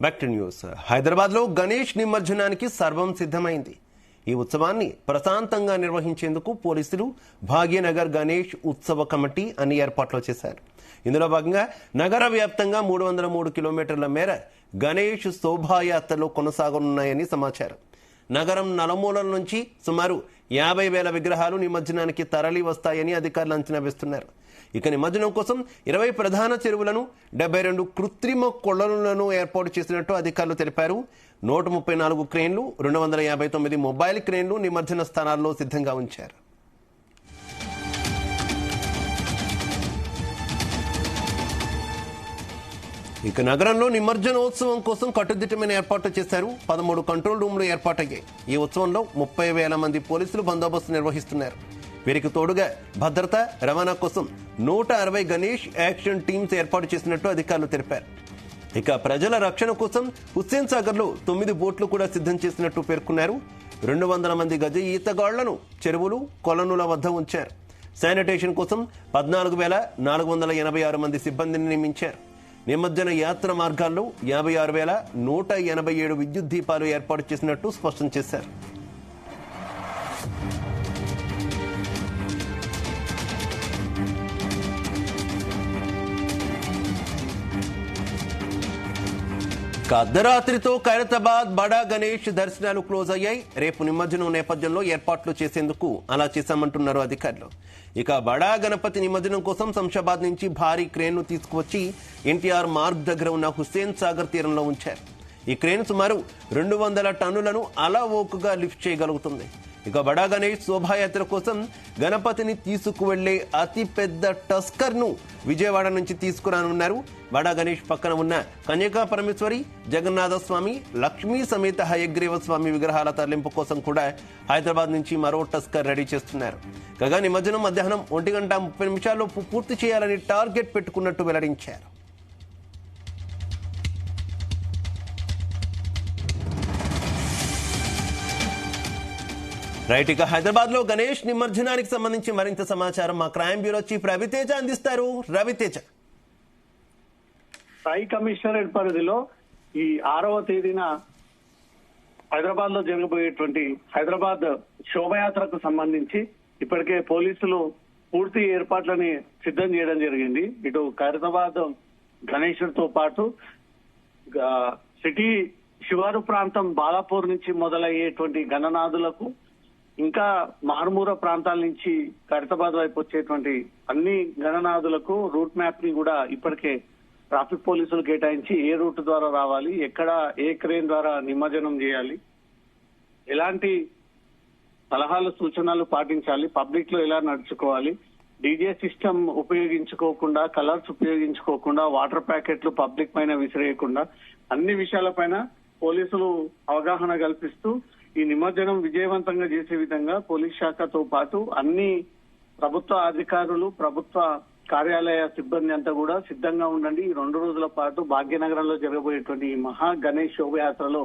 Back to news. Hyderabad లో గణేష్ నిమజ్జనానికి సర్వం సిద్ధమైంది. ఈ ఉత్సవాన్ని ప్రశాంతంగా నిర్వహించేందుకు పోలీసులు భాగ్యనగర్ గణేష్ ఉత్సవ కమిటీ అన్ని ఏర్పాట్లు చేశారు. ఇందులో భాగంగా నగర వ్యాప్తంగా 303 కిలోమీటర్ల మేర గణేష్ శోభాయాత్రలు కొనసాగనున్నాయని సమాచారం. నగరం నలుమూలల నుంచి సుమారు 50,000 విగ్రహాలు నిమజ్జనానికి తరలి వస్తాయని అధికారులు అంచనా వేస్తున్నారు. ఇక నిమజ్జనం కోసం 20 ప్రధాన చెరువులను 72 కృత్రిమ కొలనులను ఏర్పాటు చేసినట్టు అధికారులు తెలిపారు. 134 క్రేన్లు 259 మొబైల్ క్రేన్లు నిమజ్జన స్థానాల్లో సిద్ధంగా ఉంచారు. ఇక నగరంలో నిమజ్జనోత్సవం కోసం కట్టుదిట్టమైన ఏర్పాట్లు చేశారు. 13 కంట్రోల్ రూమ్లు ఏర్పాటయ్యాయి. ఈ ఉత్సవంలో 30,000 మంది పోలీసులు బందోబస్తు నిర్వహిస్తున్నారు. వీరికి తోడుగా భద్రత, రవాణా కోసం 160 గణేష్ యాక్షన్ టీమ్స్ ఏర్పాటు చేసినట్టు అధికారులు తెలిపారు. ఇక ప్రజల రక్షణ కోసం హుస్సేన్ సాగర్ లో 9 బోట్లు కూడా సిద్ధం చేసినట్టు పేర్కొన్నారు. 200 మంది గజ ఈతగాళ్లను చెరువులు, కొలనుల వద్ద ఉంచారు. శానిటేషన్ కోసం 14,486 మంది సిబ్బందిని నియమించారు. నిమజ్జన యాత్ర మార్గాల్లో 56,187 విద్యుత్ దీపాలు ఏర్పాటు చేసినట్టు స్పష్టం చేశారు. అర్ధరాత్రితో ఖైరతాబాద్ బడా గణేష్ దర్శనాలు క్లోజ్ అయ్యాయి. రేపు నిమజ్జనం నేపథ్యంలో ఏర్పాట్లు చేసేందుకు అలా చేశామంటున్నారు అధికారులు. ఇక బడా గణపతి నిమజ్జనం కోసం శంషాబాద్ నుంచి భారీ క్రేన్ను తీసుకువచ్చి ఎన్టీఆర్ మార్గ్ దగ్గర ఉన్న హుస్సేన్ సాగర్ తీరంలో ఉంచారు. ఈ క్రేన్ సుమారు 200 టన్నులను అలవోకగా లిఫ్ట్ చేయగలుగుతుంది. ఇక బడా గణేష్ శోభాయాత్ర కోసం గణపతిని తీసుకువెళ్లే అతి పెద్ద టస్కర్ ను విజయవాడ నుంచి తీసుకురానున్నారు. బడా గణేష్ పక్కన ఉన్న కన్యకా పరమేశ్వరి, జగన్నాథ స్వామి, లక్ష్మీ సమేత హయగ్రీవ స్వామి విగ్రహాల తరలింపు కోసం కూడా హైదరాబాద్ నుంచి మరో టస్కర్ రెడీ చేస్తున్నారు. కాగా నిమజ్జనం మధ్యాహ్నం 1:30 పూర్తి చేయాలని టార్గెట్ పెట్టుకున్నట్టు వెల్లడించారు. రైట్, ఇక హైదరాబాద్ లో గణేష్ నిమజ్జనానికి సంబంధించి మరింత సమాచారం మా క్రైమ్ బ్యూరో చీఫ్ రవితేజ అందిస్తారు. రవితేజ. సాయి కమిషనరేట్ పరిధిలో ఈ 6వ తేదీన హైదరాబాద్ లో జరగబోయేటువంటి హైదరాబాద్ శోభయాత్రకు సంబంధించి ఇప్పటికే పోలీసులు పూర్తి ఏర్పాట్లని సిద్ధం చేయడం జరిగింది. ఇటు ఖైరతాబాద్ గణేశుడితో పాటు సిటీ శివారు ప్రాంతం బాలాపూర్ నుంచి మొదలయ్యేటువంటి గణనాథులకు, ఇంకా మారుమూర ప్రాంతాల నుంచి ఖైరతాబాద్ వైపు వచ్చేటువంటి అన్ని గణనాథులకు రూట్ మ్యాప్ ని కూడా ఇప్పటికే ట్రాఫిక్ పోలీసులు కేటాయించి ఏ రూట్ ద్వారా రావాలి, ఎక్కడ ఏ క్రేన్ ద్వారా నిమజ్జనం చేయాలి, ఎలాంటి సలహాలు సూచనలు పాటించాలి, పబ్లిక్ లో ఎలా నడుచుకోవాలి, డీజే సిస్టమ్ ఉపయోగించుకోకుండా, కలర్స్ ఉపయోగించుకోకుండా, వాటర్ ప్యాకెట్లు పబ్లిక్ పైన విసిరేయకుండా అన్ని విషయాలపైన పోలీసులు అవగాహన కల్పిస్తూ ఈ నిమజ్జనం విజయవంతంగా చేసే విధంగా పోలీస్ శాఖతో పాటు అన్ని ప్రభుత్వ అధికారులు, ప్రభుత్వ కార్యాలయ సిబ్బంది అంతా కూడా సిద్ధంగా ఉండండి. ఈ 2 రోజుల పాటు భాగ్యనగరంలో జరగబోయేటువంటి ఈ మహా గణేష్ శోభయాత్రలో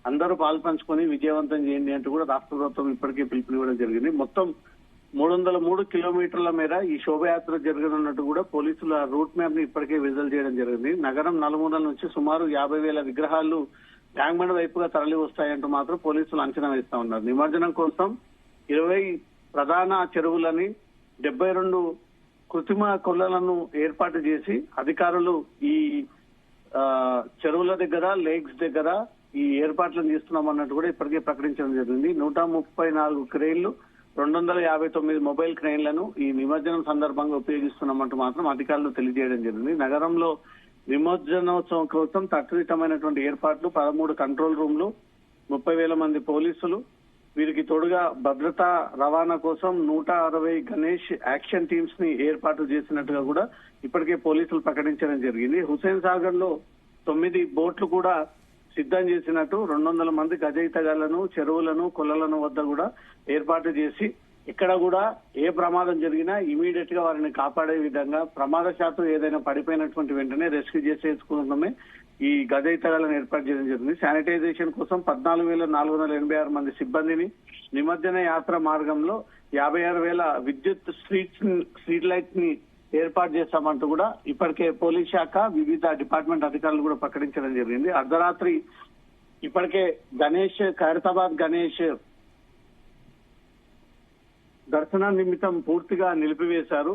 అందరూ పాల్పంచుకొని విజయవంతం చేయండి అంటూ కూడా రాష్ట్ర ప్రభుత్వం ఇప్పటికే పిలుపునివ్వడం జరిగింది. మొత్తం 303 కిలోమీటర్ల మేర ఈ శోభయాత్ర జరగనున్నట్టు కూడా పోలీసుల రూట్ మ్యాప్ ని ఇప్పటికే విడుదల చేయడం జరిగింది. నగరం నలుమూలల నుంచి సుమారు 50,000 విగ్రహాలు ట్యాంక్బండ్ వైపుగా తరలి వస్తాయంటూ మాత్రం పోలీసులు అంచనా వేస్తా ఉన్నారు. నిమజ్జనం కోసం 20 ప్రధాన చెరువులని, 72 కృత్రిమ కొల్లలను ఏర్పాటు చేసి అధికారులు ఈ చెరువుల దగ్గర, లేక్స్ దగ్గర ఈ ఏర్పాట్లను చేస్తున్నామన్నట్టు కూడా ఇప్పటికే ప్రకటించడం జరిగింది. 134 క్రేన్లు, 259 మొబైల్ క్రేన్లను ఈ నిమజ్జనం సందర్భంగా ఉపయోగిస్తున్నామంటూ మాత్రం అధికారులు తెలియజేయడం జరిగింది. నగరంలో నిమజ్జనోత్సవం కోసం కట్టుదిట్టమైనటువంటి ఏర్పాట్లు, 13 కంట్రోల్ రూమ్లు, 30,000 మంది పోలీసులు, వీరికి తోడుగా భద్రతా రవాణా కోసం 160 గణేష్ యాక్షన్ టీమ్స్ ని ఏర్పాటు చేసినట్టుగా కూడా ఇప్పటికే పోలీసులు ప్రకటించడం జరిగింది. హుస్సేన్ సాగర్ లో 9 బోట్లు కూడా సిద్ధం చేసినట్టు, 200 మంది గజయితగాళ్లను, చెరువులను, కొల్లలను వద్ద కూడా ఏర్పాటు చేసి ఇక్కడ కూడా ఏ ప్రమాదం జరిగినా ఇమీడియట్ గా వారిని కాపాడే విధంగా, ప్రమాదశాత్తు ఏదైనా పడిపోయినటువంటి వెంటనే రెస్క్యూ చేసేసుకోవడమే ఈ గజయితగాళ్లను ఏర్పాటు చేయడం జరిగింది. శానిటైజేషన్ కోసం 14,486 మంది సిబ్బందిని, నిమజ్జన యాత్ర మార్గంలో 56,000 విద్యుత్ స్ట్రీట్ లైట్స్ ని ఏర్పాటు చేస్తామంటూ కూడా ఇప్పటికే పోలీస్ శాఖ వివిధ డిపార్ట్మెంట్ అధికారులు కూడా ప్రకటించడం జరిగింది. అర్ధరాత్రి ఇప్పటికే ఖైరతాబాద్ గణేష్ దర్శనం నిమిత్తం పూర్తిగా నిలిపివేశారు.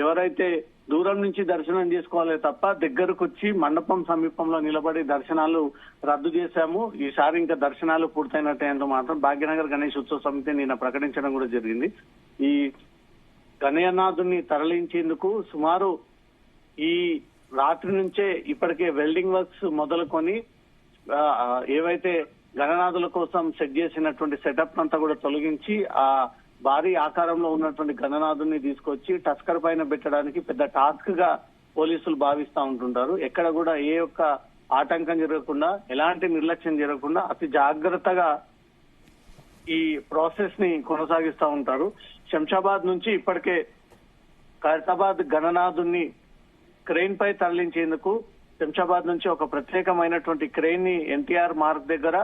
ఎవరైతే దూరం నుంచి దర్శనం చేసుకోవాలే తప్ప దగ్గరకు వచ్చి మండపం సమీపంలో నిలబడి దర్శనాలు రద్దు చేశాము, ఈసారి ఇంకా దర్శనాలు పూర్తయినట్టే అంటూ మాత్రం భాగ్యనగర్ గణేష్ ఉత్సవ సమితి నిన్న ప్రకటించడం కూడా జరిగింది. ఈ గణనాథుని తరలించేందుకు సుమారు ఈ రాత్రి నుంచే ఇప్పటికే వెల్డింగ్ వర్క్స్ మొదలుకొని ఏవైతే గణనాథుల కోసం సెట్ చేసినటువంటి సెటప్ అంతా కూడా తొలగించి ఆ భారీ ఆకారంలో ఉన్నటువంటి గణనాథుని తీసుకొచ్చి టస్కర్ పైన పెట్టడానికి పెద్ద టాస్క్ గా పోలీసులు భావిస్తా ఉంటుంటారు. ఎక్కడ కూడా ఏ ఒక్క ఆటంకం జరగకుండా, ఎలాంటి నిర్లక్ష్యం జరగకుండా అతి జాగ్రత్తగా ఈ ప్రాసెస్ ని కొనసాగిస్తా ఉంటారు. శంషాబాద్ నుంచి ఇప్పటికే ఖైరతాబాద్ గణనాథుని క్రెయిన్ పై తరలించేందుకు శంషాబాద్ నుంచి ఒక ప్రత్యేకమైనటువంటి క్రెయిన్ ని ఎన్టీఆర్ మార్గ్ దగ్గర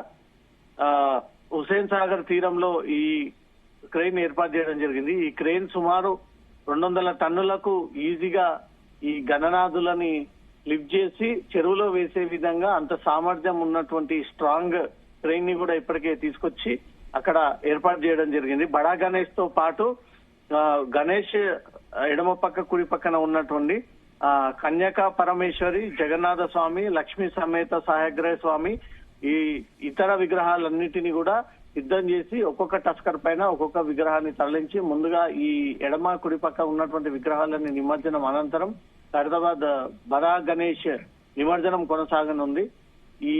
హుసేన్ సాగర్ తీరంలో ఈ క్రెయిన్ ఏర్పాటు చేయడం జరిగింది. ఈ క్రెయిన్ సుమారు 200 టన్నులకు ఈజీగా ఈ గణనాథులని లిఫ్ట్ చేసి చెరువులో వేసే విధంగా అంత సామర్థ్యం ఉన్నటువంటి స్ట్రాంగ్ క్రెయిన్ ని కూడా ఇప్పటికే తీసుకొచ్చి అక్కడ ఏర్పాటు చేయడం జరిగింది. బడా గణేష్ తో పాటు గణేష్ ఎడమ పక్క కుడి పక్కన ఉన్నటువంటి కన్యకా పరమేశ్వరి, జగన్నాథ స్వామి, లక్ష్మీ సమేత సహాయగ్రహ స్వామి, ఈ ఇతర విగ్రహాలన్నిటినీ కూడా సిద్ధం చేసి ఒక్కొక్క టస్కర్ పైన ఒక్కొక్క విగ్రహాన్ని తరలించి ముందుగా ఈ ఎడమ కుడి పక్క ఉన్నటువంటి విగ్రహాలని నిమజ్జనం అనంతరం ఖైరతాబాద్ బడా గణేష్ నిమజ్జనం కొనసాగనుంది. ఈ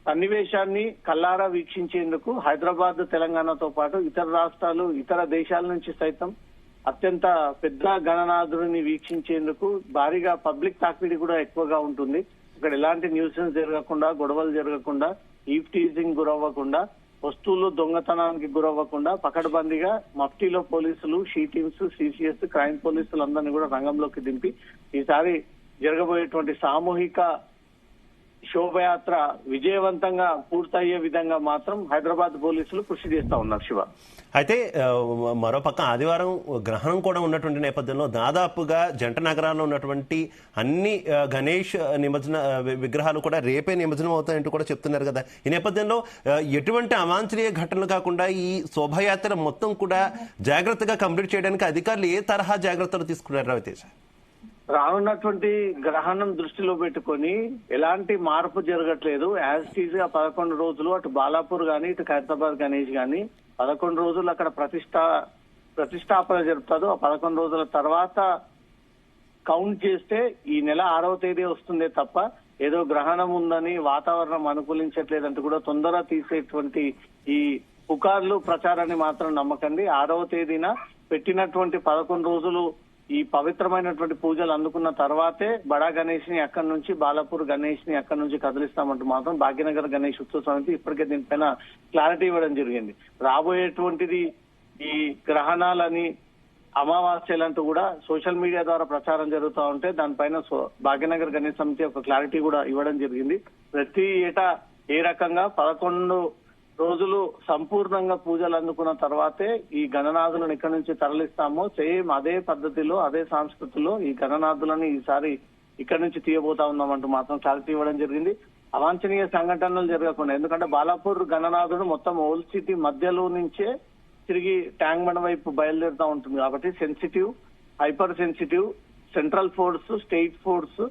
సన్నివేశాన్ని కల్లారా వీక్షించేందుకు హైదరాబాద్, తెలంగాణతో పాటు ఇతర రాష్ట్రాలు, ఇతర దేశాల నుంచి సైతం అత్యంత పెద్ద గణనాథుడిని వీక్షించేందుకు భారీగా పబ్లిక్ తాకిడి కూడా ఎక్కువగా ఉంటుంది. ఇక్కడ ఎలాంటి న్యూసెన్స్ జరగకుండా, గొడవలు జరగకుండా, ఈవ్ టీజింగ్ గురవ్వకుండా, వస్తువులు దొంగతనానికి గురవ్వకుండా పకడ్బందీగా మఫ్టీలో పోలీసులు, షీ టీమ్స్, సిసిఎస్, క్రైమ్ పోలీసులు అందరినీ కూడా రంగంలోకి దింపి ఈసారి జరగబోయేటువంటి సామూహిక శోభయాత్ర విజయవంతంగా పూర్తయ్యే విధంగా మాత్రం హైదరాబాద్ పోలీసులు కృషి చేస్తా ఉన్నారు. శివ, అయితే మరోపక్క ఆదివారం గ్రహణం కూడా ఉన్నటువంటి నేపథ్యంలో దాదాపుగా జంట నగరాల్లో ఉన్నటువంటి అన్ని గణేష్ నిమజ్జన విగ్రహాలు కూడా రేపే నిమజ్జనం అవుతాయంటూ కూడా చెప్తున్నారు కదా. ఈ నేపథ్యంలో ఎటువంటి అవాంఛనీయ ఘటనలు కాకుండా ఈ శోభయాత్ర మొత్తం కూడా జాగ్రత్తగా కంప్లీట్ చేయడానికి అధికారులు ఏ తరహా జాగ్రత్తలు తీసుకున్నారు రవితేజ? రానున్నటువంటి గ్రహణం దృష్టిలో పెట్టుకొని ఎలాంటి మార్పు జరగట్లేదు. యాజ్ టీజ్ గా 11 రోజులు అటు బాలాపూర్ గాని, ఇటు ఖైరతాబాద్ గణేష్ గాని 11 రోజులు అక్కడ ప్రతిష్టాపన జరుపుతారు. ఆ 11 రోజుల తర్వాత కౌంట్ చేస్తే ఈ నెల 6వ తేదీ వస్తుందే తప్ప ఏదో గ్రహణం ఉందని, వాతావరణం అనుకూలించట్లేదంటూ కూడా తొందర తీసేటువంటి ఈ పుకార్లు ప్రచారాన్ని మాత్రం నమ్మకండి. 6వ తేదీన పెట్టినటువంటి 11 రోజులు ఈ పవిత్రమైనటువంటి పూజలు అందుకున్న తర్వాతే బడా గణేష్ ని అక్కడి నుంచి, బాలాపూర్ గణేష్ ని అక్కడి నుంచి కదిలిస్తామంటూ మాత్రం భాగ్యనగర్ గణేష్ ఉత్సవ సమితి ఇప్పటికే దీనిపైన క్లారిటీ ఇవ్వడం జరిగింది. రాబోయేటువంటిది ఈ గ్రహణాలని, అమావాస్యలంటూ కూడా సోషల్ మీడియా ద్వారా ప్రచారం జరుగుతూ ఉంటే దానిపైన భాగ్యనగర్ గణేష్ సమితి ఒక క్లారిటీ కూడా ఇవ్వడం జరిగింది. ప్రతి ఏటా ఏ రకంగా 11 రోజులు సంపూర్ణంగా పూజలు అందుకున్న తర్వాతే ఈ గణనాథులను ఇక్కడి నుంచి తరలిస్తామో, సేమ్ అదే పద్ధతిలో, అదే సంస్కృతిలో ఈ గణనాథులని ఈసారి ఇక్కడి నుంచి తీయబోతా ఉన్నామంటూ మాత్రం క్లారిటీ ఇవ్వడం జరిగింది. అవాంఛనీయ సంఘటనలు జరగకుండా, ఎందుకంటే బాలాపూర్ గణనాథుడు మొత్తం ఓల్డ్ సిటీ మధ్యలో నుంచే తిరిగి ట్యాంక్ బండ్ వైపు బయలుదేరుతా ఉంటుంది కాబట్టి sensitive, hyper sensitive central force, state force,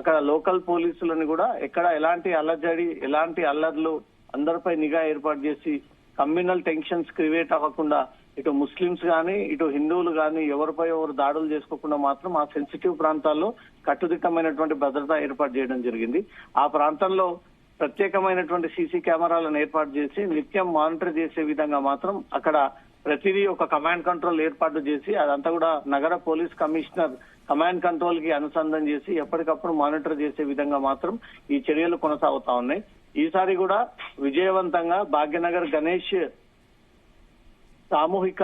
అక్కడ లోకల్ పోలీసులని కూడా ఎక్కడ ఎలాంటి అల్లజడి, ఎలాంటి అల్లర్లు, అందరిపై నిఘా ఏర్పాటు చేసి కమ్యూనల్ టెన్షన్స్ క్రియేట్ అవ్వకుండా ఇటు ముస్లింస్ గాని, ఇటు హిందువులు గాని ఎవరిపై ఎవరు దాడులు చేసుకోకుండా మాత్రం ఆ సెన్సిటివ్ ప్రాంతాల్లో కట్టుదిట్టమైనటువంటి భద్రత ఏర్పాటు చేయడం జరిగింది. ఆ ప్రాంతంలో ప్రత్యేకమైనటువంటి సీసీ కెమెరాలను ఏర్పాటు చేసి నిత్యం మానిటర్ చేసే విధంగా మాత్రం అక్కడ ప్రతిదీ ఒక కమాండ్ కంట్రోల్ ఏర్పాటు చేసి అదంతా కూడా నగర పోలీస్ కమిషనర్ కమాండ్ కంట్రోల్ కి అనుసంధానం చేసి ఎప్పటికప్పుడు మానిటర్ చేసే విధంగా మాత్రం ఈ చర్యలు కొనసాగుతా ఉన్నాయి. ఈసారి కూడా విజయవంతంగా భాగ్యనగర్ గణేష్ సామూహిక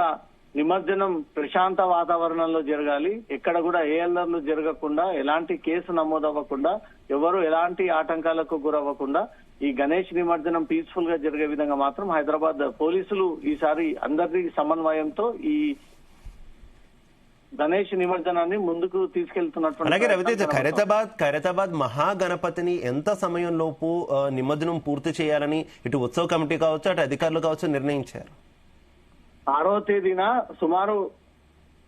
నిమజ్జనం ప్రశాంత వాతావరణంలో జరగాలి. ఎక్కడ కూడా ఏ అల్లర్లు జరగకుండా, ఎలాంటి కేసు నమోదవ్వకుండా, ఎవరు ఎలాంటి ఆటంకాలకు గురవ్వకుండా ఈ గణేష్ నిమజ్జనం పీస్ఫుల్ గా జరిగే విధంగా మాత్రం హైదరాబాద్ పోలీసులు ఈసారి అందరి సమన్వయంతో ఈ గణేష్ నిమజ్జనాన్ని ముందుకు తీసుకెళ్తున్నటువంటి అలాగే రవితేజ, ప్రయత్నం ఖైరతాబాద్ మహాగణపతిని ఎంత సమయంలోపు నిమజ్జనం పూర్తి చేయాలని ఇటు ఉత్సవ కమిటీ కావచ్చు, అటు అధికారులు కావచ్చు నిర్ణయించారు? 6వ తేదీన సుమారు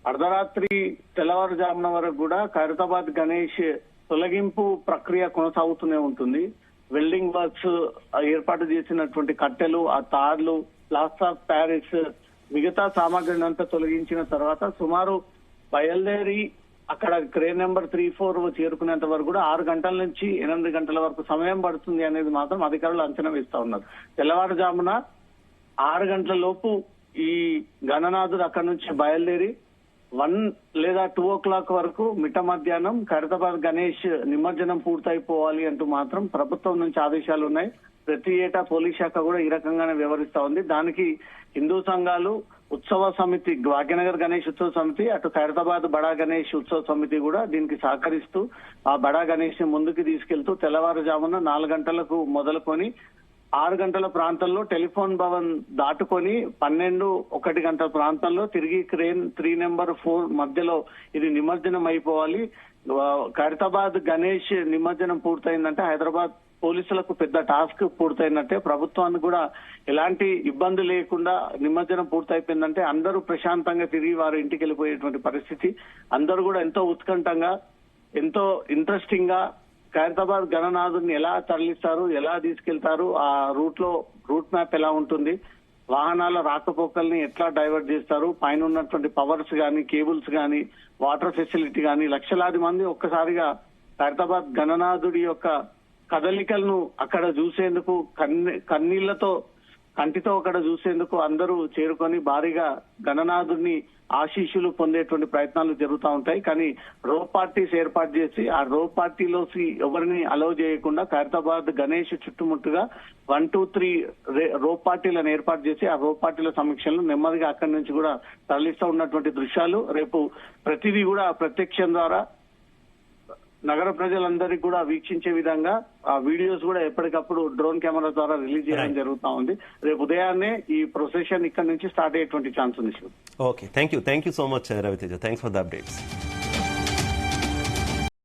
అర్ధరాత్రి తెల్లవారుజామున వరకు కూడా ఖైరతాబాద్ గణేష్ తొలగింపు ప్రక్రియ కొనసాగుతూనే ఉంటుంది. వెల్డింగ్ వర్క్స్ ఏర్పాటు చేసినటువంటి కట్టెలు, ఆ తాళ్లు, ప్లాస్టర్ ఆఫ్ ప్యారిస్, మిగతా సామాగ్రిని అంతా తొలగించిన తర్వాత సుమారు బయలుదేరి అక్కడ క్రేన్ నెంబర్ 3-4 చేరుకునేంత వరకు కూడా 6 గంటల నుంచి 8 గంటల వరకు సమయం పడుతుంది అనేది మాత్రం అధికారులు అంచనా వేస్తా ఉన్నారు. తెల్లవారుజామున 6 గంటల లోపు ఈ గణనాథుడు అక్కడ నుంచి బయలుదేరి 1 లేదా 2 o'clock వరకు మిట్ట మధ్యాహ్నం ఖైరతాబాద్ గణేష్ నిమజ్జనం పూర్తయిపోవాలి అంటూ మాత్రం ప్రభుత్వం నుంచి ఆదేశాలు ఉన్నాయి. ప్రతి ఏటా పోలీస్ శాఖ కూడా ఈ రకంగానే వ్యవహరిస్తా ఉంది. దానికి హిందూ సంఘాలు, ఉత్సవ సమితి, భాగ్యనగర్ గణేష్ ఉత్సవ సమితి, అటు ఖైరతాబాద్ బడా గణేష్ ఉత్సవ సమితి కూడా దీనికి సహకరిస్తూ ఆ బడా గణేష్ ని ముందుకు తీసుకెళ్తూ తెల్లవారుజామున 4 గంటలకు మొదలుకొని 6 గంటల ప్రాంతంలో టెలిఫోన్ భవన్ దాటుకొని 12-1 గంటల ప్రాంతంలో తిరిగి క్రేన్ 3-4 మధ్యలో ఇది నిమజ్జనం అయిపోవాలి. ఖైరతాబాద్ గణేష్ నిమజ్జనం పూర్తయిందంటే హైదరాబాద్ పోలీసులకు పెద్ద టాస్క్ పూర్తయినట్టే. ప్రభుత్వానికి కూడా ఎలాంటి ఇబ్బంది లేకుండా నిమజ్జనం పూర్తయిపోయిందంటే అందరూ ప్రశాంతంగా తిరిగి వారి ఇంటికి వెళ్ళిపోయేటువంటి పరిస్థితి. అందరూ కూడా ఎంతో ఉత్కంఠంగా, ఎంతో ఇంట్రెస్టింగ్ గా ఖైరతాబాద్ గణనాథుని ఎలా తరలిస్తారు, ఎలా తీసుకెళ్తారు, ఆ రూట్ మ్యాప్ ఎలా ఉంటుంది, వాహనాల రాకపోకల్ని ఎట్లా డైవర్ట్ చేస్తారు, పైన ఉన్నటువంటి పవర్స్ గానీ, కేబుల్స్ గానీ, వాటర్ ఫెసిలిటీ గానీ, లక్షలాది మంది ఒక్కసారిగా ఖైరతాబాద్ గణనాథుడి యొక్క కదలికలను అక్కడ చూసేందుకు కంటితో అక్కడ చూసేందుకు అందరూ చేరుకొని భారీగా గణనాథుడిని ఆశీస్సులు పొందేటువంటి ప్రయత్నాలు జరుగుతూ ఉంటాయి. కానీ రోప్ పార్టీస్ ఏర్పాటు చేసి ఆ రోప్ పార్టీలోకి ఎవరిని అలౌ చేయకుండా ఖైరతాబాద్ గణేష్ చుట్టుముట్టుగా 1, 2, 3 రోప్ పార్టీలను ఏర్పాటు చేసి ఆ రోప్ పార్టీల సమీక్షలను నెమ్మదిగా అక్కడి నుంచి కూడా తరలిస్తూ ఉన్నటువంటి దృశ్యాలు రేపు ప్రతిదీ కూడా ప్రత్యక్షం ద్వారా నగర ప్రజలందరికీ కూడా వీక్షించే విధంగా ఆ వీడియోస్ కూడా ఎప్పటికప్పుడు డ్రోన్ కెమెరా ద్వారా రిలీజ్ చేయడం జరుగుతా ఉంది. రేపు ఉదయాన్నే ఈ ప్రొసెషన్ ఇక్కడ నుంచి స్టార్ట్ అయ్యేటువంటి ఛాన్స్ ఉంది. Okay, thank you so much Raviteja. Thanks for the updates.